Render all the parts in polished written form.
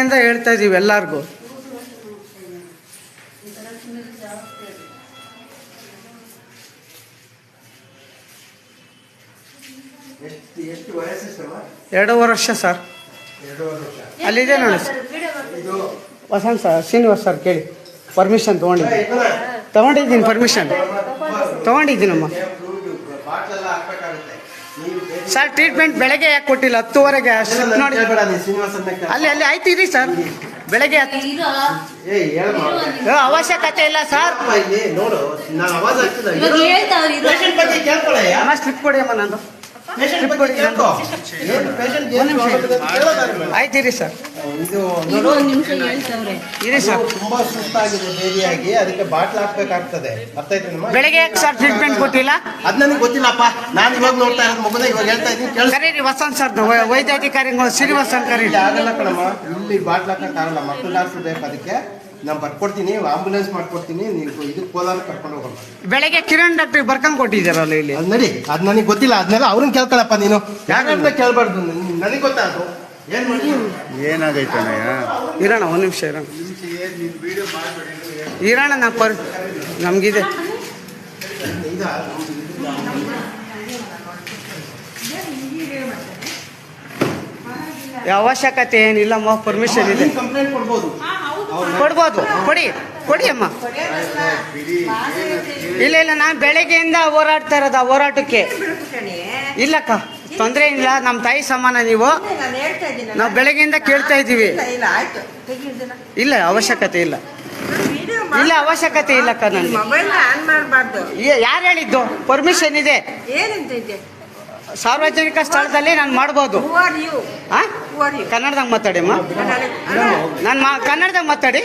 ಕಡೆಯಿಂದ ಹೇಳ್ತಾ ಇದೀವಿ ಎಲ್ಲರಿಗೂ. ಎಷ್ಟು ವಯಸ್ಸು? 2.5 ವರ್ಷ ಸರ್. 2.5 ವರ್ಷ. ಅಲ್ಲಿದೆ ನೋಡಿ sir. Vasant sir, Srinivas sir ಕೇಳಿ. ಪರ್ಮಿಷನ್ ತೊಗೊಂಡಿದ್ದೀನಿ ಪರ್ಮಿಷನ್ ತೊಗೊಂಡಿದ್ದೀನಮ್ಮ ಸರ್. ಟ್ರೀಟ್ಮೆಂಟ್ ಬೆಳಗ್ಗೆ ಯಾಕೆ ಕೊಟ್ಟಿಲ್ಲ? 10:30ಗೆ ಅಷ್ಟು ನೋಡಿ. ಅಲ್ಲಿ ಆಯ್ತು ಇರಿ ಸರ್. ಬೆಳಗ್ಗೆ ಅವಶ್ಯಕತೆ ಇಲ್ಲ ಸರ್. ಸ್ಲಿಪ್ ಕೊಡಿ ಅಮ್ಮ. ನಂದು ಆಯ್ತಿರಿ ಸರ್. ಇರಿ ಸರ್. ತುಂಬಾ ಸುಸ್ತಾಗಿದೆ ಬೇದಿಯಾಗಿ, ಅದಕ್ಕೆ ಬಾಟ್ಲ್ ಹಾಕ್ಬೇಕಾಗ್ತದೆ. ಬೆಳಗ್ಗೆ ಯಾಕೆ ಸರ್ ಟ್ರೀಟ್ಮೆಂಟ್ ಕೊಟ್ಟಿಲ್ಲ? ಅದ್ ನನಗೆ ಗೊತ್ತಿಲ್ಲಪ್ಪ. ನಾನು ಇವಾಗ ನೋಡ್ತಾ ಇರೋದು ಮಗುನ, ಇವಾಗ ಹೇಳ್ತಾ ಇದ್ದೀನಿ. ಕರೀರಿ ವಸಂತ್ ಸರ್, ವೈದ್ಯಾಧಿಕಾರಿಗಳು ಶ್ರೀನಿವಾಸ್ ಸರ್ ಕರೀರಿ. ಆಗಲ್ಲ ಕಣಮ್ಮ, ಇಲ್ಲಿ ಬಾಟ್ಲ್ ಹಾಕಕ್ಕಾಗಲ್ಲ. ಮಕ್ಕಳು ಡಾಕ್ಟರ್ ಬೇಕು, ಅದಕ್ಕೆ ನಾನು ಬರ್ಕೊಡ್ತೀನಿ, ಆಂಬುಲೆನ್ಸ್ ಮಾಡ್ಕೊಡ್ತೀನಿ. ನೀವು ಇದಕ್ಕೆ ಕೋಲಾರ ಕರ್ಕೊಂಡು ಹೋಗೋಣ. ಬೆಳಗ್ಗೆ ಕಿರಣ್ ಡಾಕ್ಟರ್ ಬರ್ಕೊಂಡ್ ಕೊಟ್ಟಿದ್ದಾರಲ್ಲ ಇಲ್ಲಿ. ಅದ್ ನಡಿ, ಅದ್ ನನಗೆ ಗೊತ್ತಿಲ್ಲ. ಅದನ್ನೆಲ್ಲ ಅವ್ರನ್ನ ಕೇಳ್ಕೊಳಪ್ಪ ನೀನು. ಯಾಕಂತ ಕೇಳ್ಬಾರ್ದು, ನನಗೆ ಗೊತ್ತಾಯ್ತು. ಏನ್ ಮಾಡಿ ಏನಾಗೈತೆ ಇರೋಣ, 1 ನಿಮಿಷ ಇರೋಣ. ಇರೋಣ. ನಮ್ಗಿದೆ ಅವಶ್ಯಕತೆ ಏನಿಲ್ಲಮ್ಮ. ಪರ್ಮಿಷನ್ ಇದೆ, ಕಂಪ್ಲೇಂಟ್ ಕೊಡ್ಬೋದು. ಕೊಡ್ಬೋದು. ಕೊಡಿ ಅಮ್ಮ. ಇಲ್ಲ ನಾನು ಬೆಳಗ್ಗೆಯಿಂದ ಹೋರಾಡ್ತಾ ಇರೋದು. ಆ ಹೋರಾಟಕ್ಕೆ ಇಲ್ಲಕ್ಕ ತೊಂದರೆ ಏನಿಲ್ಲ. ನಮ್ಮ ತಾಯಿ ಸಮಾನ ನೀವು. ನಾವು ಬೆಳಗ್ಗೆಯಿಂದ ಕೇಳ್ತಾ ಇದ್ದೀವಿ. ಇಲ್ಲ ಅವಶ್ಯಕತೆ ಇಲ್ಲ. ಅವಶ್ಯಕತೆ ಇಲ್ಲಕ್ಕ. ನನಗೆ ಯಾರು ಹೇಳಿದ್ದು? ಪರ್ಮಿಷನ್ ಇದೆ. ಸಾರ್ವಜನಿಕ ಸ್ಥಳದಲ್ಲಿ ನಾನು ಮಾಡ್ಬೋದು. ಕನ್ನಡದಾಗ ಮಾತಾಡಿ ಅಮ್ಮ. ನಾನು ಕನ್ನಡದಾಗ ಮಾತಾಡಿ.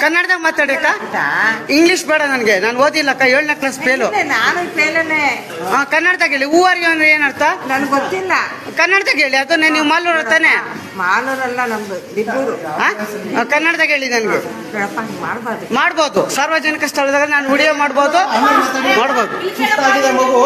ಕನ್ನಡದಾಗ ಮಾತಾಡಕ್ಕ. ಇಂಗ್ಲಿಷ್ ಬೇಡ ನನಗೆ. ನಾನು ಓದಿಲ್ಲಕ್ಕ. 7ನೇ ಕ್ಲಾಸ್ ಫೇಲು. ಕನ್ನಡದಾಗ ಹೇಳಿ. ಹೂವಾರಿ ಅಂದ್ರೆ ಏನರ್ಥ? ನನಗೆ ಗೊತ್ತಿಲ್ಲ. ಕನ್ನಡದಾಗ ಹೇಳಿ. ಅದನ್ನ ನೀವು ಮಾಲೂರು ತಾನೆ? ಮಾಲೂರಲ್ಲ ನಮ್ದು. ಕನ್ನಡದಾಗ ಹೇಳಿ. ನನಗೆ ಮಾಡ್ಬೋದು. ಸಾರ್ವಜನಿಕ ಸ್ಥಳದಾಗ ನಾನು ವಿಡಿಯೋ ಮಾಡ್ಬೋದು. ಸುಸ್ತಾಗಿದೆ ಮಗು.